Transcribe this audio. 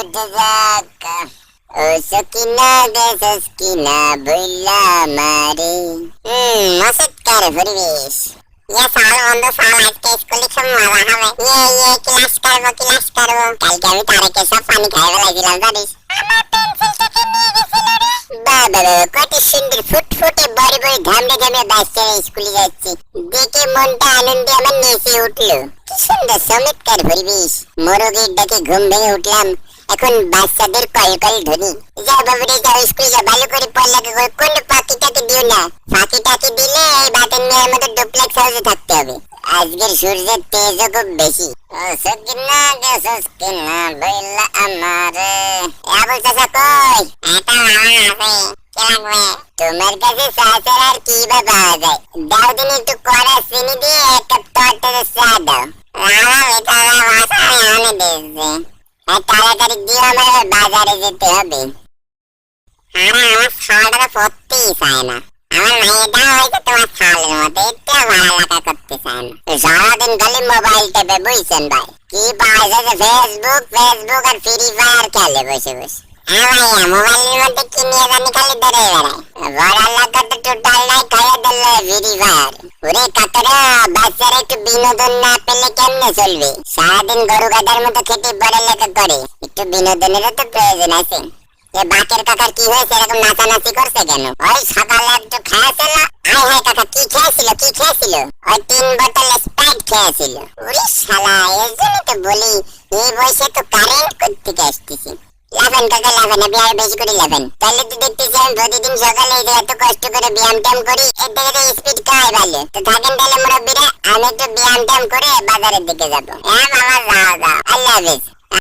উঠে যাক ও সকিনা গে সকিনা বইলা মারে মসৎকার পরিবেশ ये साल बंदो साल आज के स्कूल की सब मजा हवे ये क्लास करबो কালকে আমি তারেকে সব পানি খাইবে লাগিলাম জানিস আমার পেন্সিল থেকে নিয়ে গেছিল রে বাবা কত সুন্দর ফুটফুটে বড় বড় ঘামড়ে ঘামড়ে বাচ্চা স্কুলে যাচ্ছে দেখে মনটা আনন্দে আমার নেচে উঠলো কি সুন্দর চমৎকার পরিবেশ মোরগের ডাকে ঘুম ভেঙে উঠলাম এখন বাচ্চাদের কলকল ধ্বনি যা বাবুরে যাও স্কুলে যা ভালো করে পড়ালেখা করে কোনো ফাঁকিটাকে দিও না ফাঁকিটাকে দিলে এই বাতের মেয়ের মতো ডুপ্লেক্স হাউসে থাকতে হবে আজকের সূর্যের তেজও খুব বেশি ও সকিনা গে সকিনা বইলা আমারে আবুল চাচা কই এটা আমার আছে কি লাগবে তোমার কাছে চাচার আর কি বা পাওয়া যায় দাও দিন একটু কড়া চিনি দিয়ে এক কাপ টকটকে চা দাও এটা আমার বাসায় আনে দিয়েছে তাড়াতাড়ি দিয়ে আমার বাজারে যেতে হবে আমার খাওয়াটা পড়তেই চায় না আমার মেয়েটা হয়তো তোমার খাওয়ালের মতো একটু পড়ালেখা করতে চায় না সারাদিন খালি মোবাইল টেপে বুঝছেন ভাই কি পাওয়া যাচ্ছে ফেসবুক আর ফ্রি ফায়ার খেলে বসে বসে ভাইয়া মোবাইলের মধ্যে কি নিয়ে জানি খালি ধরে বেড়ায় পড়ালেখা তো টোটাল নাই খাইয়ে দিলে ফ্রি ফায়ার ওরে কাকারা বাচ্চারা একটু বিনোদন না পেলে কেমনে চলবে সারাদিন গরু গাধার মতো খেটে পড়ালেখা করে একটু বিনোদনেরও তো প্রয়োজন আছে বাকের কাকার কি হয়েছে এরকম নাচানাচি করছে কেন ওই সকালে একটু খেয়েছিল আয় হায় কাকা কি খেয়েছিল ওই 3 বোতল স্প্রাইট খেয়েছিল ওরে শালা এর জন্য তো বলি এই বয়সে তো কারেন্ট করতে আসতেছি লাফেন কাকা লাফেন আপনি আর বেশি করে লাফেন তাহলে তো দেখতেছি আমি প্রতিদিন সকালে এত কষ্ট করে ব্যায়াম ট্যাম করি এর থেকে স্পিড খাই ভালো তো থাকেন তাহলে মুরব্বীরা আমি একটু ব্যায়াম ট্যাম করে বাজারের দিকে যাবো হ্যাঁ বাবা যাও আল্লাহ হাফেজ